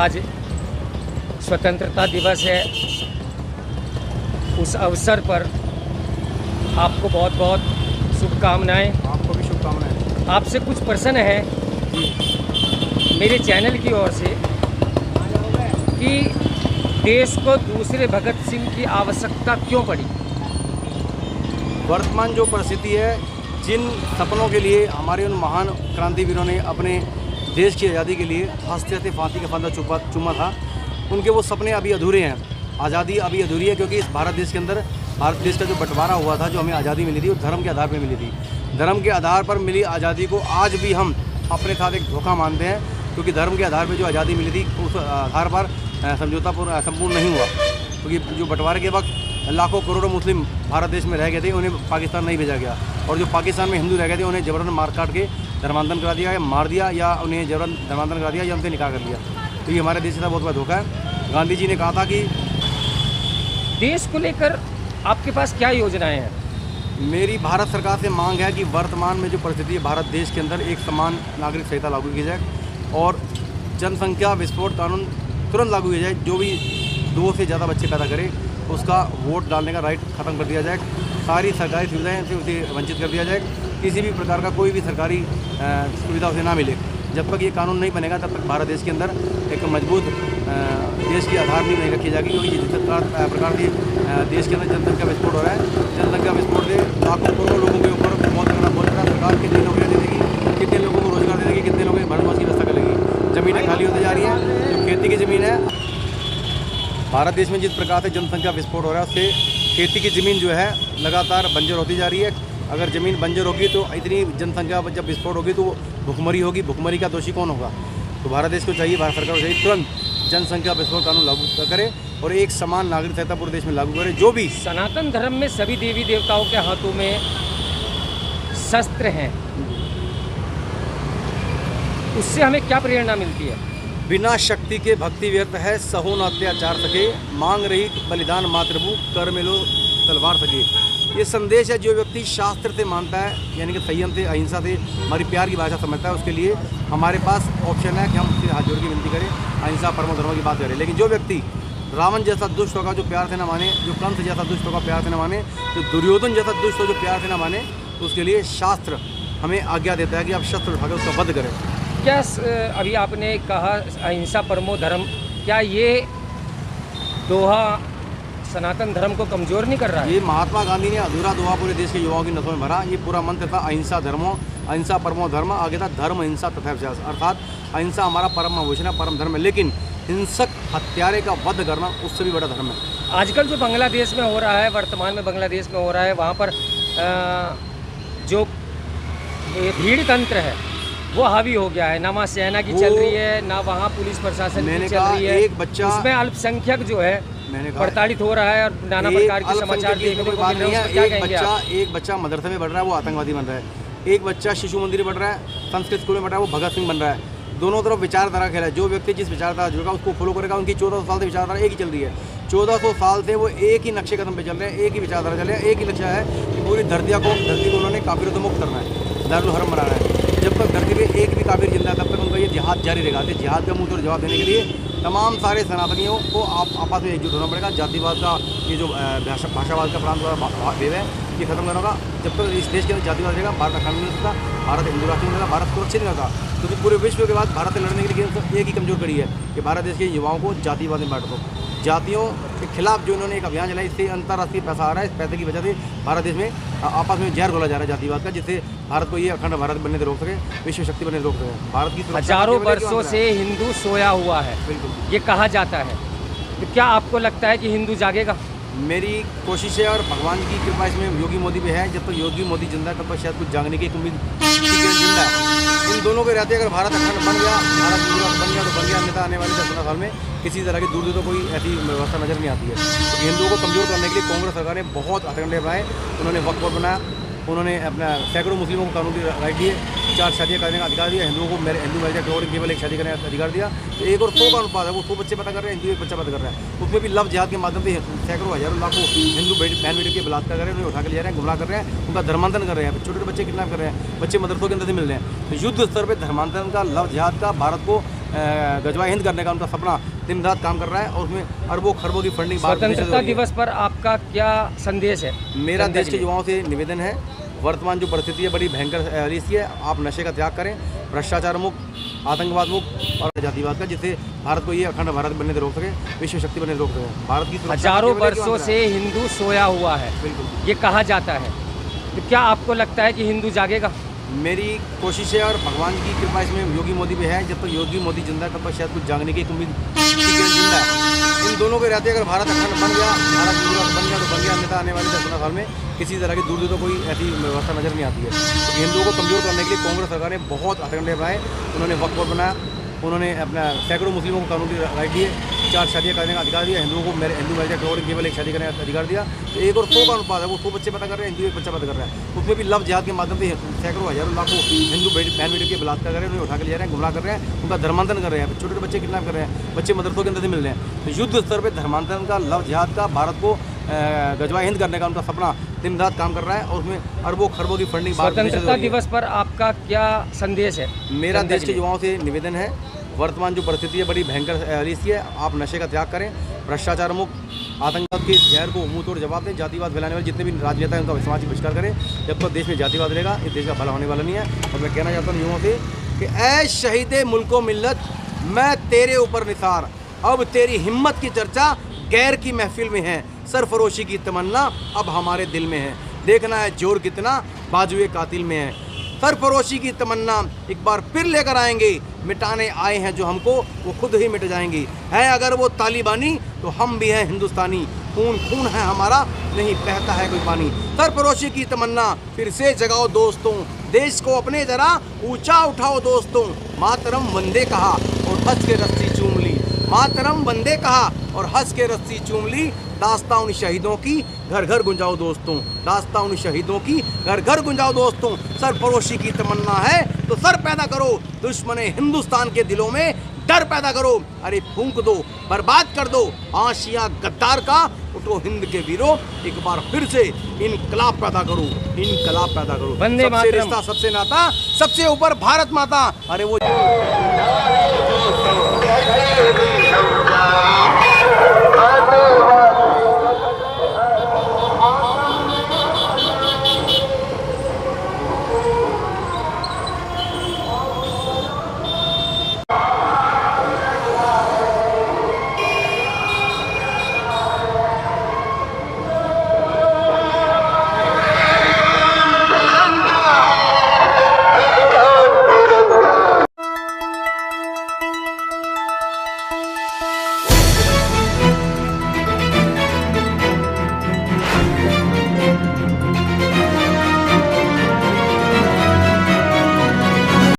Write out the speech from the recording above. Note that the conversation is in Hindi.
आज स्वतंत्रता दिवस है, उस अवसर पर आपको बहुत बहुत शुभकामनाएं। आपको भी शुभकामनाएं। आपसे कुछ प्रश्न है मेरे चैनल की ओर से कि देश को दूसरे भगत सिंह की आवश्यकता क्यों पड़ी? वर्तमान जो परिस्थिति है, जिन सपनों के लिए हमारे उन महान क्रांतिवीरों ने अपने देश की आज़ादी के लिए हंसते हंसते फांसी का फंदा चूमा था, उनके वो सपने अभी अधूरे हैं। आज़ादी अभी अधूरी है क्योंकि इस भारत देश के अंदर भारत देश का जो बंटवारा हुआ था, जो हमें आज़ादी मिली थी, वो धर्म के आधार पर मिली थी। धर्म के आधार पर मिली आज़ादी को आज भी हम अपने साथ एक धोखा मानते हैं, क्योंकि धर्म के आधार पर जो आज़ादी मिली थी उस आधार पर समझौता संपूर्ण नहीं हुआ, क्योंकि जो बंटवारे के वक्त लाखों करोड़ों मुस्लिम भारत देश में रह गए थे, उन्हें पाकिस्तान नहीं भेजा गया, और जो पाकिस्तान में हिंदू रह गए थे उन्हें जबरन मार काट के धर्मांतरण करा दिया, या मार दिया, या उन्हें जबरन धर्मांतरण करा दिया, या उनसे निकाह कर दिया। तो ये हमारे देश का बहुत बड़ा धोखा है। गांधी जी ने कहा था कि देश को लेकर आपके पास क्या योजनाएं हैं? मेरी भारत सरकार से मांग है कि वर्तमान में जो परिस्थिति है भारत देश के अंदर, एक समान नागरिक संहिता लागू की जाए और जनसंख्या विस्फोट कानून तुरंत लागू किया जाए। जो भी 2 से ज़्यादा बच्चे पैदा करे उसका वोट डालने का राइट ख़त्म कर दिया जाए। सारी सरकारी सुविधाएं से उसे वंचित कर दिया जाए। किसी भी प्रकार का कोई भी सरकारी सुविधा उसे ना मिले। जब तक ये कानून नहीं बनेगा तब तक भारत देश के अंदर एक मजबूत देश की आधार नहीं रखी जाएगी, क्योंकि जिस प्रकार से देश के अंदर जनसंख्या विस्फोट हो रहा है, जनसंख्या विस्फोट से लाखों करोड़ों लोगों के ऊपर मौत करना बहुत बड़ा। सरकार कितनी नौकरियाँ दे देगी, कितने लोगों को रोजगार दे देगी, कितने लोगों की भरण पोषण की व्यवस्था करेगी। ज़मीनें खाली होती जा रही हैं, जो खेती की ज़मीन है भारत देश में जिस प्रकार से जनसंख्या विस्फोट हो रहा है, उससे खेती की ज़मीन जो है लगातार बंजर होती जा रही है। अगर ज़मीन बंजर होगी तो इतनी जनसंख्या जब विस्फोट होगी तो भुखमरी होगी। भुखमरी का दोषी कौन होगा? तो भारत देश को चाहिए, भारत सरकार को चाहिए तुरंत जनसंख्या विस्फोट कानून लागू करे और एक समान नागरिक संहिता पूरे देश में लागू करे। जो भी सनातन धर्म में सभी देवी देवताओं के हाथों में शस्त्र हैं, उससे हमें क्या प्रेरणा मिलती है? बिना शक्ति के भक्ति व्यर्थ है, सहो न अत्याचार सके, मांग रही बलिदान मातृभू, कर में लो तलवार सके। ये संदेश है जो व्यक्ति शास्त्र से मानता है, यानी कि संयम से, अहिंसा से, हमारी प्यार की भाषा समझता है, उसके लिए हमारे पास ऑप्शन है कि हम उससे हाथ जोड़ के विनती करें, अहिंसा परमो धर्म की बात करें। लेकिन जो व्यक्ति रावण जैसा दुष्ट होगा जो प्यार से न माने, जो कंस जैसा दुष्ट होगा प्यार से न माने, जो दुर्योधन जैसा दुष्ट हो जो प्यार से न माने, तो उसके लिए शास्त्र हमें आज्ञा देता है कि आप शस्त्र उठाकर उसका वध करें। क्या अभी आपने कहा अहिंसा परमो धर्म, क्या ये दोहा सनातन धर्म को कमज़ोर नहीं कर रहा है? ये महात्मा गांधी ने अधूरा दोहा पूरे देश के युवाओं की नसों में भरा। ये पूरा मंत्र था अहिंसा धर्मो, अहिंसा परमो धर्म, आगे था धर्म अहिंसा तथा विश्वास, अर्थात अहिंसा हमारा परम भूषण है, परम धर्म है, लेकिन हिंसक हत्यारे का वध करना उससे भी बड़ा धर्म है। आजकल जो बांग्लादेश में हो रहा है, वर्तमान में बांग्लादेश में हो रहा है, वहाँ पर जो भीड़ तंत्र है वो हावी हो गया है, ना वहाँ सेना की चल रही है, ना वहाँ पुलिस प्रशासन की चल रही है। एक बच्चा, उसमें अल्पसंख्यक जो है प्रताड़ित हो रहा है और नाना प्रकार के समाचार देखने को मिल रहे हैं। एक बच्चा मदरसे में बढ़ रहा है, वो आतंकवादी बन रहा है। एक बच्चा शिशु मंदिर में बढ़ रहा है, संस्कृत स्कूल में बढ़ रहा है, वो भगत सिंह बन रहा है। दोनों तरफ विचारधारा खेला है। जो व्यक्ति जिस विचारधारा जुड़ेगा उसको फॉलो करेगा। उनकी 1400 साल से विचारधारा एक ही चल रही है। 1400 साल से वो एक ही नक्शे कदम पे चल रहे हैं, एक ही विचारधारा चल रही है, एक ही लक्ष्य है कि पूरी धरती को उन्होंने काफिरों से मुक्त करना है, दारुल हरम बनाना है। जब तक धरती पे एक भी काफिर जिंदा है तब तक उनका ये जिहाद जारी रहेगा। जिहाद का मुंह तोड़ जवाब देने के लिए तमाम सारे सनातनियों को आपस में एकजुट होना पड़ेगा। जातिवाद का ये जो भाषावाद का प्रांत वाला वेव है, ये खत्म करना होगा। जब तक इस देश के अंदर जातिवाद रहेगा, भारत अखंड नहीं हो सकता, भारत हिंदू राष्ट्र नहीं रहेगा, भारत सुरक्षित नहीं रहता। क्योंकि पूरे विश्व के बाद भारत से लड़ने के लिए एक ही कमजोर कड़ी है कि भारत देश के युवाओं को जातिवाद में बांट दो। जातियों के खिलाफ जो इन्होंने एक अभियान चलाया, इससे अंतर्राष्ट्रीय पैसा आ रहा है। इस पैसे की वजह से भारत देश में आपस में जहर घोला जा रहा है जातिवाद का, जिससे भारत को ये अखंड भारत बनने से रोक सके, विश्व शक्ति बनने से रोक सके। भारत की हजारों वर्षों से हिंदू सोया हुआ है, बिल्कुल ये कहा जाता है। तो क्या आपको लगता है कि हिंदू जागेगा? मेरी कोशिश है और भगवान की कृपा इसमें योगी मोदी पे है। जब तक योगी मोदी जिंदा है तब तक शायद कुछ जागने की उम्मीद जिंदा है। इन दोनों के रहते अगर भारत अखंड बन गया, भारत बन गया तो बन गया, अन्यथा आने वाले 10-15 साल में किसी तरह की दूर तो कोई ऐसी व्यवस्था नजर नहीं आती है। तो हिंदुओं को कमजोर करने के लिए कांग्रेस सरकार ने बहुत हथकंडे अपनाए। उन्होंने वक्फ बोर्ड बनाया, उन्होंने अपना सैकड़ों मुस्लिमों को कानूनी राइट दिए, 4 शादियाँ करने का अधिकार दिया, हिंदुओं को हिंदू मैरिज केवल एक शादी करने का अधिकार दिया। तो 1 और 100 का अनुपात है, वो 100 बच्चे पैदा कर रहे हैं, हिंदू 1 बच्चा पैदा कर रहा है। उसमें भी लव जिहाद के माध्यम से सैकड़ों हजारों लाखों हिंदू बहन बेटियों के बलात्कार कर रहे हैं, उन्हें उठा के ले जा रहे हैं, गुमराह कर रहे हैं, उनका धर्मांतरण कर रहे हैं, छोटे छोटे बच्चे किडनैप कर रहे हैं, बच्चे मदरसों के अंदर से मिल रहे हैं। तो युद्ध स्तर पर धर्मांतरण का, लव जिहाद का, भारत को गजवा हिंद करने का उनका सपना दिन रात काम कर रहा है और उसमें अरबों खरबों की फंडिंग स्वतंत्रता दिवस पर आपका क्या संदेश है? मेरा देश के युवाओं से निवेदन है, वर्तमान जो परिस्थिति है बड़ी भयंकर रीति है, आप नशे का त्याग करें, भ्रष्टाचार मुक्त, आतंकवाद मुक्त और जातिवाद का, जिससे भारत को ये अखंड भारत बनने से रोक सके, विश्व शक्ति बनने से रोक सके। भारत की हजारों वर्षों से हिंदू सोया हुआ है, बिल्कुल ये कहा जाता है, तो क्या आपको लगता है कि हिंदू जागेगा? मेरी कोशिश है और भगवान की कृपा इसमें योगी मोदी पे है। जब तक योगी मोदी जिंदा है तब तक शायद कुछ जागने की उम्मीद जिंदा है। इन दोनों के रहते अगर भारत अखंड बन गया, भारत गुजरात बन गया तो बन गया, अन्यथा आने वाले 10-15 साल में किसी तरह की दूर तो कोई ऐसी व्यवस्था नजर नहीं आती है। तो हिंदुओं को कमजोर करने के लिए कांग्रेस सरकार ने बहुत हथकंडे अपनाए। उन्होंने वक्फ बोर्ड बनाया, उन्होंने अपना सैकड़ों मुस्लिमों को कानूनी राइट दिए, 4 शादियाँ करने का अधिकार दिया, हिंदुओं को हिंदू मैरिज करोड़ केवल 1 शादी करने का अधिकार दिया। तो 1 और 100 का अनुपात है, वो 100 बच्चे पैदा कर रहे हैं, हिंदू 1 बच्चा पैदा कर रहा है। उसमें भी लव जिहाद के माध्यम से सैकड़ों हजारों लाखों हिंदू बहन बेटियों के बलात्कार कर रहे हैं, उन्हें उठा के ले जा रहे हैं, गुमराह कर रहे हैं, उनका धर्मांतरण कर रहे हैं, छोटे छोटे बच्चे किडनैप कर रहे हैं, बच्चे मदरसों के अंदर से मिल रहे हैं। तो युद्ध स्तर पर धर्मांतरण का, लव जिहाद का, भारत को गजवा हिंद करने का उनका सपना दिन रात काम कर रहा है और उसमें अरबों खरबों की फंडिंग। स्वतंत्रता दिवस पर आपका क्या संदेश है? मेरा देश के युवाओं से निवेदन है, वर्तमान जो परिस्थिति है बड़ी भयंकर रीति है, आप नशे का त्याग करें, भ्रष्टाचार मुक्त, आतंकवाद के जहर को मुंह तोड़ जवाब दें, जातिवाद फैलाने वाले जितने भी राजनेता हैं उनका समाज बहिष्कार करें। जब तक देश में जातिवाद रहेगा इस देश का भला होने वाला नहीं है। और मैं कहना चाहता हूँ युवाओं से कि ऐ शहीदे मुल्को मिल्लत, मैं तेरे ऊपर निसार, अब तेरी हिम्मत की चर्चा गैर की महफिल में है, सरफरोशी की तमन्ना अब हमारे दिल में है, देखना है जोर कितना बाजुए कातिल में है। सरफरोशी की तमन्ना एक बार फिर लेकर आएंगे, मिटाने आए हैं जो हमको वो खुद ही मिट जाएंगी। है अगर वो तालिबानी तो हम भी हैं हिंदुस्तानी, खून खून है हमारा नहीं बहता है कोई पानी। सरफरोशी की तमन्ना फिर से जगाओ दोस्तों, देश को अपने जरा ऊंचा उठाओ दोस्तों। मातरम वंदे कहा और हंस के रस्सी चूम ली, मातरम वंदे कहा और हंस के रस्सी चूम ली। दास्तां उन शहीदों की घर घर गुंजाओ दोस्तों, दास्तां उन शहीदों की घर घर गुंजाओ दोस्तों। सरफरोशी की तमन्ना है तो सर पैदा करो, दुश्मने हिंदुस्तान के दिलों में डर पैदा करो। अरे फूंक दो, बर्बाद कर दो आशियां गद्दार का, उठो हिंद के वीरों एक बार फिर से इनकलाब पैदा करो, इनकलाब पैदा करो। वंदे सबसे रिश्ता, सबसे नाता, सबसे ऊपर भारत माता। अरे वो